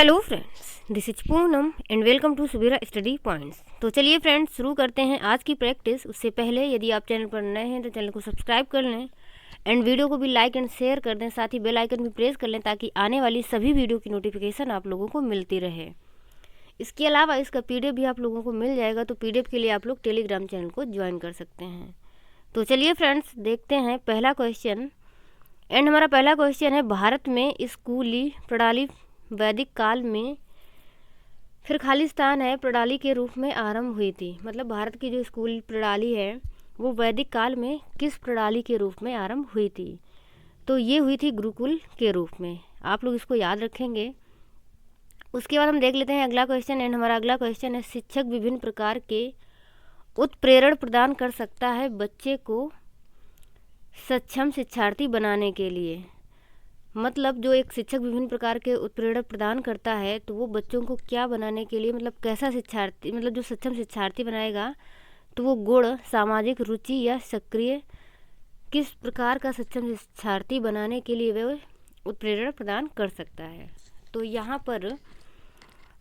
Hello friends, this is Poonam and welcome to Subira study points. तो चलिए friends, शुरू करते हैं आज की प्रैक्टिस। उससे पहले यदि आप चैनल पर नए हैं तो चैनल को सब्सक्राइब कर लें एंड वीडियो को भी लाइक एंड शेयर कर दें। साथ ही बेल आइकन भी प्रेस कर लें ताकि आने वाली सभी वीडियो की नोटिफिकेशन आप लोगों को मिलती रहे। इसके अलावा इसका पीडीएफ भी आप लोगों को मिल जाएगा, तो पीडीएफ के लिए आप लोग टेलीग्राम चैनल को ज्वाइन कर सकते हैं। तो चलिए फ्रेंड्स, देखते हैं पहला क्वेश्चन। एंड हमारा पहला क्वेश्चन है, भारत में स्कूली प्रणाली वैदिक काल में फिर खालिस्तान है प्रणाली के रूप में आरंभ हुई थी। मतलब भारत की जो स्कूल प्रणाली है वो वैदिक काल में किस प्रणाली के रूप में आरंभ हुई थी? तो ये हुई थी गुरुकुल के रूप में। आप लोग इसको याद रखेंगे। उसके बाद हम देख लेते हैं अगला क्वेश्चन। एंड हमारा अगला क्वेश्चन है, शिक्षक विभिन्न प्रकार के उत्प्रेरण प्रदान कर सकता है बच्चे को सक्षम शिक्षार्थी बनाने के लिए। मतलब जो एक शिक्षक विभिन्न प्रकार के उत्प्रेरण प्रदान करता है तो वो बच्चों को क्या बनाने के लिए, मतलब कैसा शिक्षार्थी, मतलब जो सक्षम शिक्षार्थी बनाएगा तो वो गुण, सामाजिक रुचि या सक्रिय, किस प्रकार का सक्षम शिक्षार्थी बनाने के लिए वह उत्प्रेरण प्रदान कर सकता है। तो यहाँ पर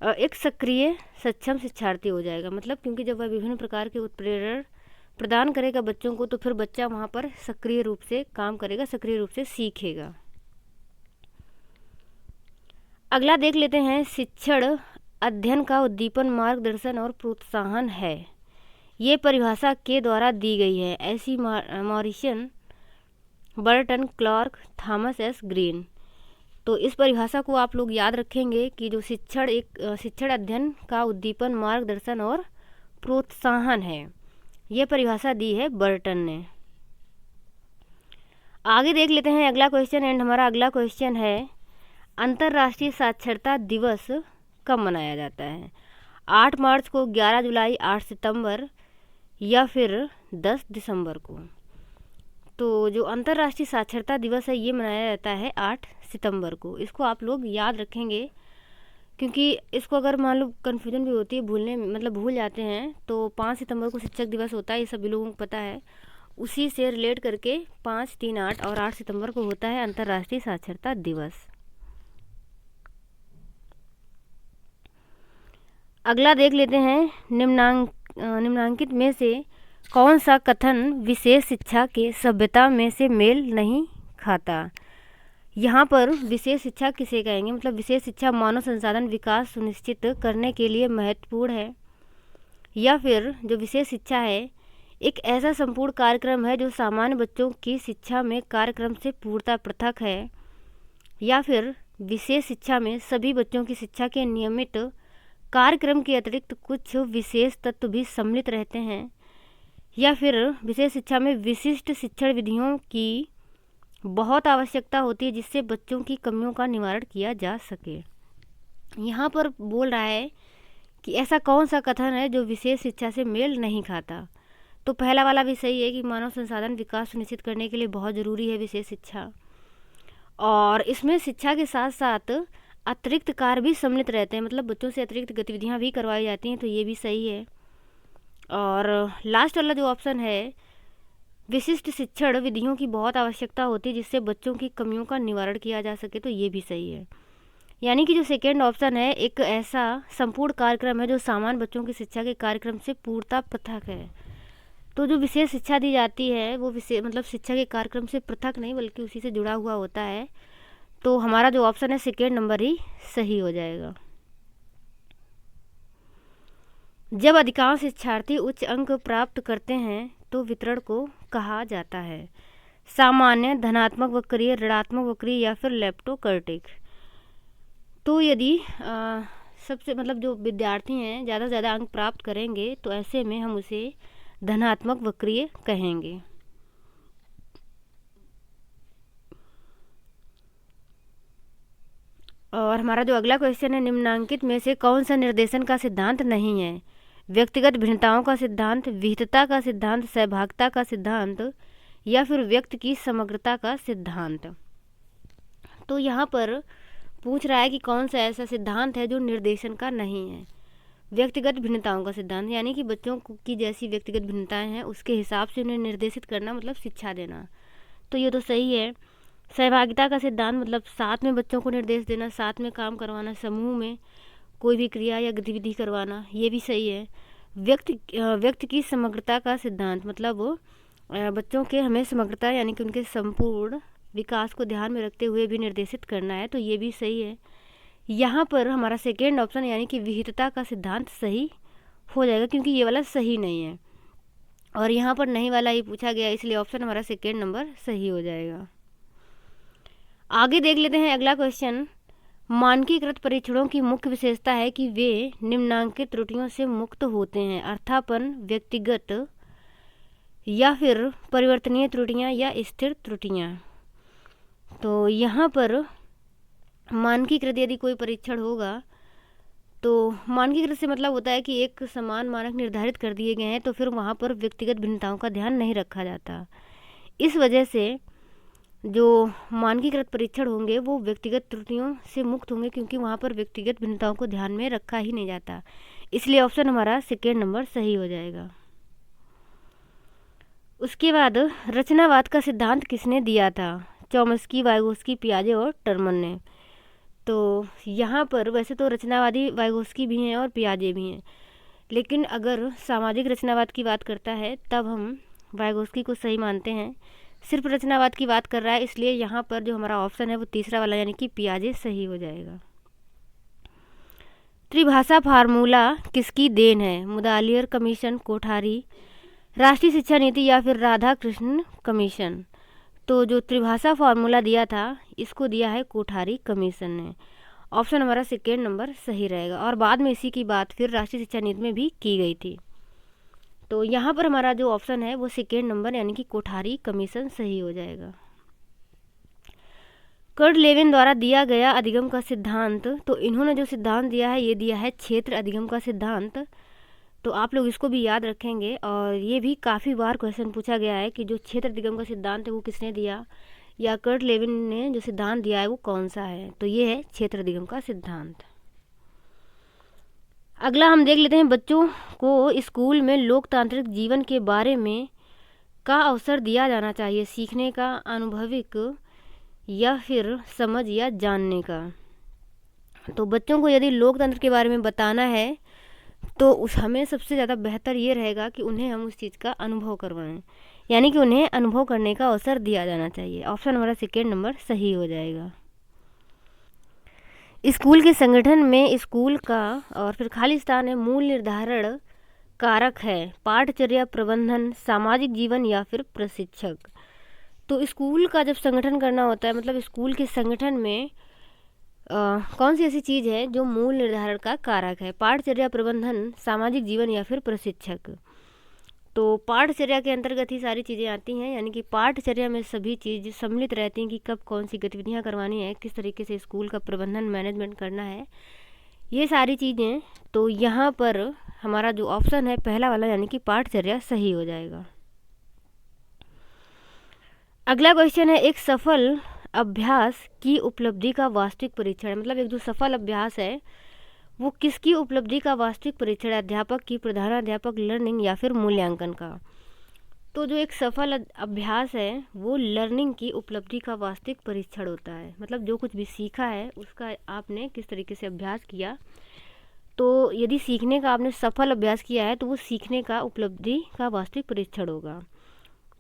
एक सक्रिय सक्षम शिक्षार्थी हो जाएगा। मतलब क्योंकि जब वह विभिन्न प्रकार के उत्प्रेरण प्रदान करेगा बच्चों को तो फिर बच्चा वहाँ पर सक्रिय रूप से काम करेगा, सक्रिय रूप से सीखेगा। अगला देख लेते हैं, शिक्षण अध्ययन का उद्दीपन, मार्गदर्शन और प्रोत्साहन है। ये परिभाषा के द्वारा दी गई है। ऐसी Morrison, Burton, Clark, Thomas S Green. तो इस परिभाषा को आप लोग याद रखेंगे कि जो शिक्षण अध्ययन का उद्दीपन, मार्गदर्शन और प्रोत्साहन है, ये परिभाषा दी है बर्टन ने। आगे देख लेते हैं अगला क्वेश्चन। एंड हमारा अगला क्वेश्चन है, अंतर्राष्ट्रीय साक्षरता दिवस कब मनाया जाता है? 8 मार्च को, 11 जुलाई, 8 सितंबर या फिर 10 दिसंबर को? तो जो अंतर्राष्ट्रीय साक्षरता दिवस है ये मनाया जाता है 8 सितंबर को। इसको आप लोग याद रखेंगे क्योंकि इसको अगर मान लो कन्फ्यूजन भी होती है, भूल जाते हैं, तो 5 सितंबर को शिक्षक दिवस होता है, ये सभी लोगों को पता है। उसी से रिलेट करके 5, 3, 8 और 8 सितंबर को होता है अंतर्राष्ट्रीय साक्षरता दिवस। अगला देख लेते हैं, निम्नांकित में से कौन सा कथन विशेष शिक्षा के सभ्यता में से मेल नहीं खाता? यहाँ पर विशेष शिक्षा किसे कहेंगे? मतलब विशेष शिक्षा मानव संसाधन विकास सुनिश्चित करने के लिए महत्वपूर्ण है, या फिर जो विशेष शिक्षा है एक ऐसा संपूर्ण कार्यक्रम है जो सामान्य बच्चों की शिक्षा में कार्यक्रम से पूर्णतः पृथक है, या फिर विशेष शिक्षा में सभी बच्चों की शिक्षा के नियमित कार्यक्रम के अतिरिक्त कुछ विशेष तत्व भी सम्मिलित रहते हैं, या फिर विशेष शिक्षा में विशिष्ट शिक्षण विधियों की बहुत आवश्यकता होती है जिससे बच्चों की कमियों का निवारण किया जा सके। यहाँ पर बोल रहा है कि ऐसा कौन सा कथन है जो विशेष शिक्षा से मेल नहीं खाता? तो पहला वाला भी सही है कि मानव संसाधन विकास सुनिश्चित करने के लिए बहुत ज़रूरी है विशेष शिक्षा, और इसमें शिक्षा के साथ साथ अतिरिक्त कार्य भी सम्मिलित रहते हैं, मतलब बच्चों से अतिरिक्त गतिविधियाँ भी करवाई जाती हैं, तो ये भी सही है। और लास्ट वाला जो ऑप्शन है, विशिष्ट शिक्षण विधियों की बहुत आवश्यकता होती है जिससे बच्चों की कमियों का निवारण किया जा सके, तो ये भी सही है। यानी कि जो सेकेंड ऑप्शन है एक ऐसा संपूर्ण कार्यक्रम है जो सामान्य बच्चों की शिक्षा के कार्यक्रम से पूर्णतः पृथक है। तो जो विशेष शिक्षा दी जाती है वो मतलब शिक्षा के कार्यक्रम से पृथक नहीं बल्कि उसी से जुड़ा हुआ होता है। तो हमारा जो ऑप्शन है सेकेंड नंबर ही सही हो जाएगा। जब अधिकांश शिक्षार्थी उच्च अंक प्राप्त करते हैं तो वितरण को कहा जाता है? सामान्य, धनात्मक वक्रीय, ऋणात्मक वक्रीय या फिर लेप्टोकर्टिक? तो यदि सबसे मतलब जो विद्यार्थी हैं ज़्यादा से ज़्यादा अंक प्राप्त करेंगे तो ऐसे में हम उसे धनात्मक वक्रीय कहेंगे। और हमारा जो अगला क्वेश्चन है, निम्नांकित में से कौन सा निर्देशन का सिद्धांत नहीं है? व्यक्तिगत भिन्नताओं का सिद्धांत, विहितता का सिद्धांत, सहभागिता का सिद्धांत या फिर व्यक्ति की समग्रता का सिद्धांत? तो यहाँ पर पूछ रहा है कि कौन सा ऐसा सिद्धांत है जो निर्देशन का नहीं है? व्यक्तिगत भिन्नताओं का सिद्धांत, यानी कि बच्चों की जैसी व्यक्तिगत भिन्नताएं हैं उसके हिसाब से उन्हें निर्देशित करना, मतलब शिक्षा देना, तो ये तो सही है। सहभागिता का सिद्धांत मतलब साथ में बच्चों को निर्देश देना, साथ में काम करवाना, समूह में कोई भी क्रिया या गतिविधि करवाना, ये भी सही है। व्यक्ति की समग्रता का सिद्धांत मतलब बच्चों के हमें समग्रता यानी कि उनके संपूर्ण विकास को ध्यान में रखते हुए भी निर्देशित करना है, तो ये भी सही है। यहाँ पर हमारा सेकेंड ऑप्शन यानी कि विहितता का सिद्धांत सही हो जाएगा, क्योंकि ये वाला सही नहीं है और यहाँ पर नहीं वाला ही पूछा गया, इसलिए ऑप्शन हमारा सेकेंड नंबर सही हो जाएगा। आगे देख लेते हैं अगला क्वेश्चन। मानकीकृत परीक्षणों की मुख्य विशेषता है कि वे निम्नांकित त्रुटियों से मुक्त होते हैं: अर्थापन, व्यक्तिगत या फिर परिवर्तनीय त्रुटियां या स्थिर त्रुटियां। तो यहाँ पर मानकीकृत यदि कोई परीक्षण होगा तो मानकीकृत से मतलब होता है कि एक समान मानक निर्धारित कर दिए गए हैं, तो फिर वहाँ पर व्यक्तिगत भिन्नताओं का ध्यान नहीं रखा जाता। इस वजह से जो मानकीकृत परीक्षण होंगे वो व्यक्तिगत त्रुटियों से मुक्त होंगे, क्योंकि वहाँ पर व्यक्तिगत भिन्नताओं को ध्यान में रखा ही नहीं जाता। इसलिए ऑप्शन हमारा सेकेंड नंबर सही हो जाएगा। उसके बाद रचनावाद का सिद्धांत किसने दिया था? चॉम्स्की, वाइगोस्की, पियाजे और टर्मन ने। तो यहाँ पर वैसे तो रचनावादी वाइगोस्की भी हैं और पियाजे भी हैं, लेकिन अगर सामाजिक रचनावाद की बात करता है तब हम वाइगोस्की को सही मानते हैं। सिर्फ रचनावाद की बात कर रहा है, इसलिए यहाँ पर जो हमारा ऑप्शन है वो तीसरा वाला यानी कि पियाजे सही हो जाएगा। त्रिभाषा फार्मूला किसकी देन है? मुदालियर कमीशन, कोठारी, राष्ट्रीय शिक्षा नीति या फिर राधा कृष्ण कमीशन। तो जो त्रिभाषा फार्मूला दिया था इसको दिया है कोठारी कमीशन ने। ऑप्शन हमारा सेकेंड नंबर सही रहेगा और बाद में इसी की बात फिर राष्ट्रीय शिक्षा नीति में भी की गई थी। तो यहाँ पर हमारा जो ऑप्शन है वो सेकेंड नंबर यानी कि कोठारी कमीशन सही हो जाएगा। कर्ट लेविन द्वारा दिया गया अधिगम का सिद्धांत, तो इन्होंने जो सिद्धांत दिया है ये दिया है क्षेत्र अधिगम का सिद्धांत। तो आप लोग इसको भी याद रखेंगे और ये भी काफ़ी बार क्वेश्चन पूछा गया है कि जो क्षेत्र अधिगम का सिद्धांत है वो किसने दिया या कर्ट लेविन ने जो सिद्धांत दिया है वो कौन सा है। तो ये है क्षेत्र अधिगम का सिद्धांत। अगला हम देख लेते हैं, बच्चों को स्कूल में लोकतांत्रिक जीवन के बारे में का अवसर दिया जाना चाहिए: सीखने का, अनुभविक या फिर समझ या जानने का। तो बच्चों को यदि लोकतंत्र के बारे में बताना है तो हमें सबसे ज़्यादा बेहतर ये रहेगा कि उन्हें हम उस चीज़ का अनुभव करवाएं, यानी कि उन्हें अनुभव करने का अवसर दिया जाना चाहिए। ऑप्शन हमारा सेकेंड नंबर सही हो जाएगा। स्कूल के संगठन में स्कूल का और फिर खाली स्थान है मूल निर्धारण कारक है: पाठचर्या, प्रबंधन, सामाजिक जीवन या फिर प्रशिक्षक। तो स्कूल का जब संगठन करना होता है मतलब स्कूल के संगठन में कौन सी ऐसी चीज़ है जो मूल निर्धारण का कारक है? पाठचर्या, प्रबंधन, सामाजिक जीवन या फिर प्रशिक्षक। तो पाठचर्या के अंतर्गत ही सारी चीज़ें आती हैं, यानी कि पाठचर्या में सभी चीज़ सम्मिलित रहती हैं कि कब कौन सी गतिविधियां करवानी है, किस तरीके से स्कूल का प्रबंधन मैनेजमेंट करना है, ये सारी चीज़ें। तो यहाँ पर हमारा जो ऑप्शन है पहला वाला यानी कि पाठचर्या सही हो जाएगा। अगला क्वेश्चन है, एक सफल अभ्यास की उपलब्धि का वास्तविक परीक्षण, मतलब एक जो सफल अभ्यास है वो किसकी उपलब्धि का वास्तविक परीक्षण है? अध्यापक की, प्रधानाध्यापक, लर्निंग या फिर मूल्यांकन का। तो जो एक सफल अभ्यास है वो लर्निंग की उपलब्धि का वास्तविक परीक्षण होता है, मतलब जो कुछ भी सीखा है उसका आपने किस तरीके से अभ्यास किया। तो यदि सीखने का आपने सफल अभ्यास किया है तो वो सीखने का उपलब्धि का वास्तविक परीक्षण होगा।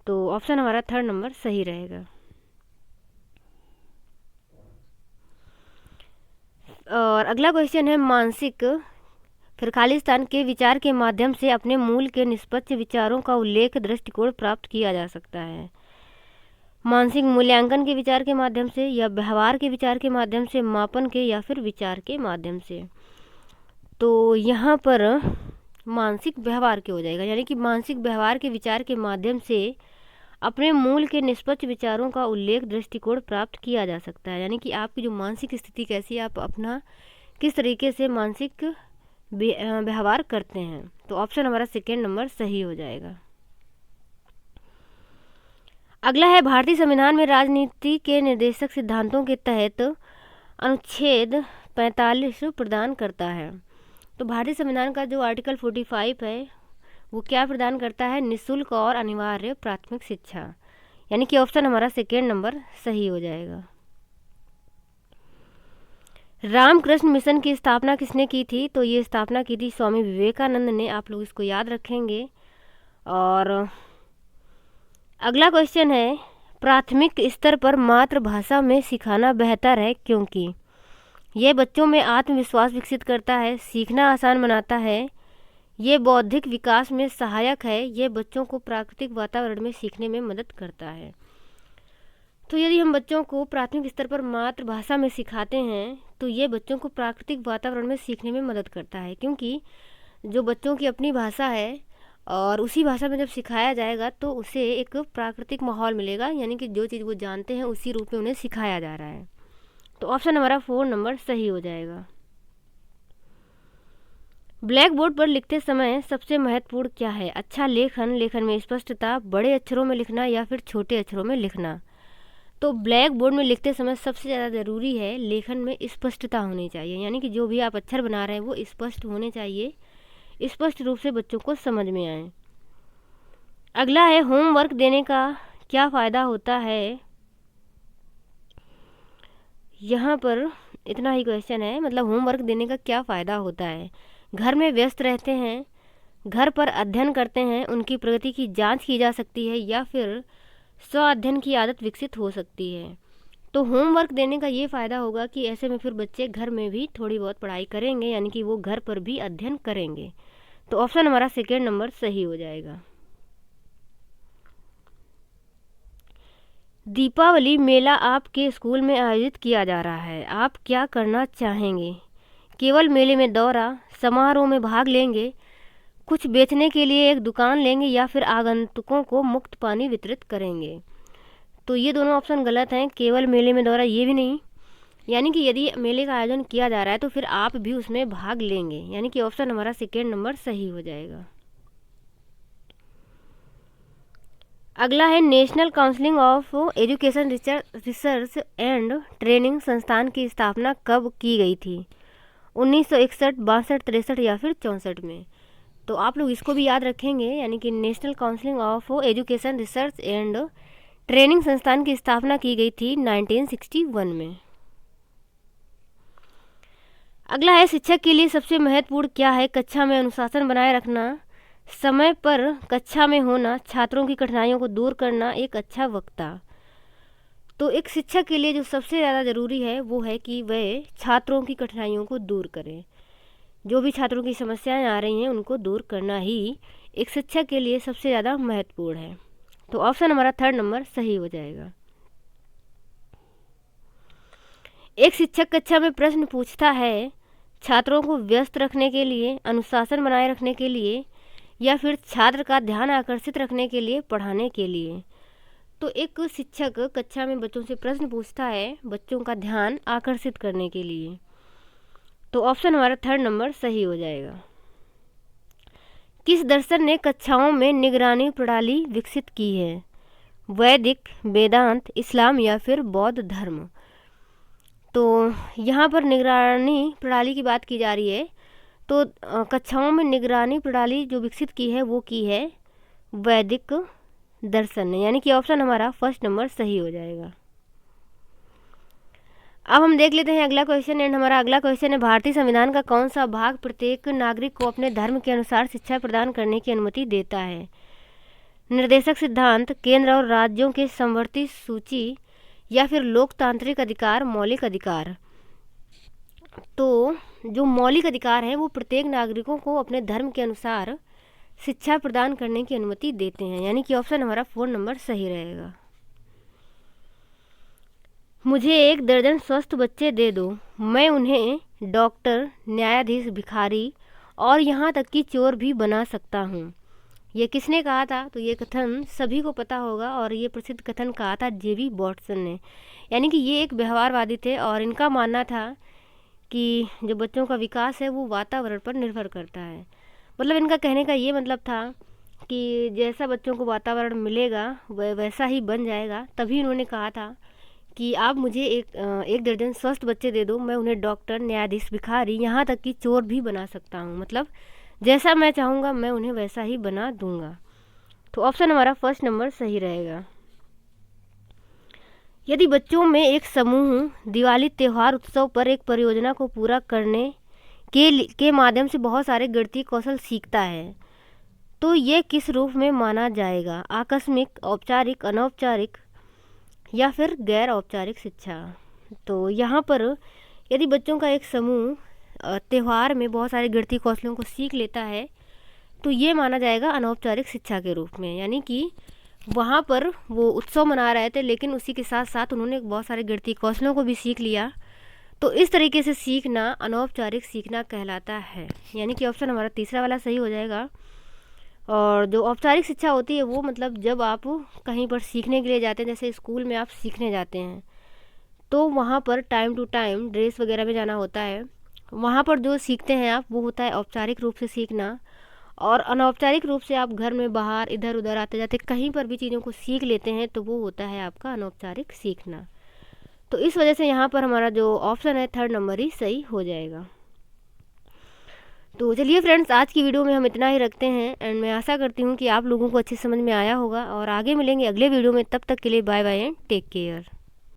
तो ऑप्शन हमारा थर्ड नंबर सही रहेगा। और अगला क्वेश्चन है, मानसिक फिर खाली स्थान के विचार के माध्यम से अपने मूल के निष्पक्ष विचारों का उल्लेख दृष्टिकोण प्राप्त किया जा सकता है। मानसिक मूल्यांकन के विचार के माध्यम से या व्यवहार के विचार के माध्यम से, मापन के या फिर विचार के माध्यम से। तो यहाँ पर मानसिक व्यवहार के हो जाएगा, यानी कि मानसिक व्यवहार के विचार के माध्यम से अपने मूल के निष्पक्ष विचारों का उल्लेख दृष्टिकोण प्राप्त किया जा सकता है, यानी कि आपकी जो मानसिक स्थिति कैसी है, आप अपना किस तरीके से मानसिक व्यवहार करते हैं। तो ऑप्शन हमारा सेकेंड नंबर सही हो जाएगा। अगला है, भारतीय संविधान में राजनीति के निर्देशक सिद्धांतों के तहत अनुच्छेद 45 प्रदान करता है। तो भारतीय संविधान का जो आर्टिकल 45 है वो क्या प्रदान करता है? निःशुल्क और अनिवार्य प्राथमिक शिक्षा, यानी कि ऑप्शन हमारा सेकेंड नंबर सही हो जाएगा। रामकृष्ण मिशन की स्थापना किसने की थी? तो ये स्थापना की थी स्वामी विवेकानंद ने। आप लोग इसको याद रखेंगे। और अगला क्वेश्चन है, प्राथमिक स्तर पर मातृभाषा में सिखाना बेहतर है क्योंकि ये बच्चों में आत्मविश्वास विकसित करता है, सीखना आसान बनाता है, ये बौद्धिक विकास में सहायक है, ये बच्चों को प्राकृतिक वातावरण में सीखने में मदद करता है। तो यदि हम बच्चों को प्राथमिक स्तर पर मातृभाषा में सिखाते हैं तो ये बच्चों को प्राकृतिक वातावरण में सीखने में मदद करता है, क्योंकि जो बच्चों की अपनी भाषा है और उसी भाषा में जब सिखाया जाएगा तो उसे एक प्राकृतिक माहौल मिलेगा, यानी कि जो चीज़ वो जानते हैं उसी रूप में उन्हें सिखाया जा रहा है। तो ऑप्शन हमारा 4 नंबर सही हो जाएगा। ब्लैक बोर्ड पर लिखते समय सबसे महत्वपूर्ण क्या है? अच्छा लेखन, लेखन में स्पष्टता, बड़े अक्षरों में लिखना या फिर छोटे अक्षरों में लिखना। तो ब्लैक बोर्ड में लिखते समय सबसे ज़्यादा ज़रूरी है लेखन में स्पष्टता होनी चाहिए, यानी कि जो भी आप अक्षर बना रहे हैं वो स्पष्ट होने चाहिए, स्पष्ट रूप से बच्चों को समझ में आए। अगला है, होमवर्क देने का क्या फ़ायदा होता है? यहाँ पर इतना ही क्वेश्चन है, मतलब होमवर्क देने का क्या फ़ायदा होता है? घर में व्यस्त रहते हैं, घर पर अध्ययन करते हैं, उनकी प्रगति की जांच की जा सकती है या फिर स्व अध्ययन की आदत विकसित हो सकती है। तो होमवर्क देने का ये फ़ायदा होगा कि ऐसे में फिर बच्चे घर में भी थोड़ी बहुत पढ़ाई करेंगे, यानी कि वो घर पर भी अध्ययन करेंगे। तो ऑप्शन हमारा सेकेंड नंबर सही हो जाएगा। दीपावली मेला आपके स्कूल में आयोजित किया जा रहा है, आप क्या करना चाहेंगे? केवल मेले में दौरा, समारोह में भाग लेंगे, कुछ बेचने के लिए एक दुकान लेंगे या फिर आगंतुकों को मुफ्त पानी वितरित करेंगे। तो ये दोनों ऑप्शन गलत हैं। केवल मेले में दौरा ये भी नहीं, यानी कि यदि मेले का आयोजन किया जा रहा है तो फिर आप भी उसमें भाग लेंगे, यानी कि ऑप्शन हमारा सेकेंड नंबर सही हो जाएगा। अगला है, national council of education research and training संस्थान की स्थापना कब की गई थी? 1961, 62, 63 या फिर 64 में। तो आप लोग इसको भी याद रखेंगे, यानी कि national council of education research and training संस्थान की स्थापना की गई थी 1961 में। अगला है, शिक्षक के लिए सबसे महत्वपूर्ण क्या है? कक्षा में अनुशासन बनाए रखना, समय पर कक्षा में होना, छात्रों की कठिनाइयों को दूर करना, एक अच्छा वक्ता। तो एक शिक्षक के लिए जो सबसे ज़्यादा ज़रूरी है वो है कि वह छात्रों की कठिनाइयों को दूर करें। जो भी छात्रों की समस्याएं आ रही हैं उनको दूर करना ही एक शिक्षक के लिए सबसे ज़्यादा महत्वपूर्ण है। तो ऑप्शन हमारा थर्ड नंबर सही हो जाएगा। एक शिक्षक कक्षा में प्रश्न पूछता है छात्रों को व्यस्त रखने के लिए, अनुशासन बनाए रखने के लिए या फिर छात्र का ध्यान आकर्षित रखने के लिए, पढ़ाने के लिए। तो एक शिक्षक कक्षा में बच्चों से प्रश्न पूछता है बच्चों का ध्यान आकर्षित करने के लिए। तो ऑप्शन हमारा थर्ड नंबर सही हो जाएगा। किस दर्शन ने कक्षाओं में निगरानी प्रणाली विकसित की है? वैदिक, वेदांत, इस्लाम या फिर बौद्ध धर्म। तो यहाँ पर निगरानी प्रणाली की बात की जा रही है। तो कक्षाओं में निगरानी प्रणाली जो विकसित की है वो की है वैदिक दर्शन ने, यानी कि ऑप्शन हमारा फर्स्ट नंबर सही हो जाएगा। अब हम देख लेते हैं अगला क्वेश्चन। एंड हमारा अगला क्वेश्चन है, भारतीय संविधान का कौन सा भाग प्रत्येक नागरिक को अपने धर्म के अनुसार शिक्षा प्रदान करने की अनुमति देता है? निर्देशक सिद्धांत, केंद्र और राज्यों के समवर्ती सूची या फिर लोकतांत्रिक अधिकार, मौलिक अधिकार। तो जो मौलिक अधिकार हैं वो प्रत्येक नागरिकों को अपने धर्म के अनुसार शिक्षा प्रदान करने की अनुमति देते हैं, यानी कि ऑप्शन हमारा 4 नंबर सही रहेगा। मुझे 1 दर्जन स्वस्थ बच्चे दे दो, मैं उन्हें डॉक्टर, न्यायाधीश, भिखारी और यहाँ तक कि चोर भी बना सकता हूँ। ये किसने कहा था? तो ये कथन सभी को पता होगा और ये प्रसिद्ध कथन कहा था जेबी वॉटसन ने, यानी कि ये एक व्यवहारवादी थे और इनका मानना था कि जो बच्चों का विकास है वो वातावरण पर निर्भर करता है। मतलब इनका कहने का ये मतलब था कि जैसा बच्चों को वातावरण मिलेगा वह वैसा ही बन जाएगा। तभी इन्होंने कहा था कि आप मुझे एक दर्जन स्वस्थ बच्चे दे दो, मैं उन्हें डॉक्टर, न्यायाधीश, भिखारी, यहाँ तक कि चोर भी बना सकता हूँ। मतलब जैसा मैं चाहूँगा मैं उन्हें वैसा ही बना दूँगा। तो ऑप्शन हमारा फर्स्ट नंबर सही रहेगा। यदि बच्चों में एक समूह दिवाली त्योहार उत्सव पर एक परियोजना को पूरा करने के माध्यम से बहुत सारे गणितीय कौशल सीखता है, तो ये किस रूप में माना जाएगा? आकस्मिक, औपचारिक, अनौपचारिक या फिर गैर औपचारिक शिक्षा। तो यहाँ पर यदि बच्चों का एक समूह त्यौहार में बहुत सारे गणितीय कौशलों को सीख लेता है, तो ये माना जाएगा अनौपचारिक शिक्षा के रूप में। यानी कि वहाँ पर वो उत्सव मना रहे थे, लेकिन उसी के साथ साथ उन्होंने बहुत सारे गणितीय कौशलों को भी सीख लिया। तो इस तरीके से सीखना अनौपचारिक सीखना कहलाता है। यानी कि ऑप्शन हमारा तीसरा वाला सही हो जाएगा। और जो औपचारिक शिक्षा होती है वो मतलब जब आप कहीं पर सीखने के लिए जाते हैं, जैसे स्कूल में आप सीखने जाते हैं, तो वहाँ पर टाइम टू टाइम ड्रेस वगैरह में जाना होता है। वहाँ पर जो सीखते हैं आप, वो होता है औपचारिक रूप से सीखना। और अनौपचारिक रूप से आप घर में, बाहर, इधर उधर आते जाते कहीं पर भी चीज़ों को सीख लेते हैं, तो वो होता है आपका अनौपचारिक सीखना। तो इस वजह से यहाँ पर हमारा जो ऑप्शन है थर्ड नंबर ही सही हो जाएगा। तो चलिए फ्रेंड्स, आज की वीडियो में हम इतना ही रखते हैं। एंड मैं आशा करती हूँ कि आप लोगों को अच्छी समझ में आया होगा। और आगे मिलेंगे अगले वीडियो में, तब तक के लिए bye bye and take care.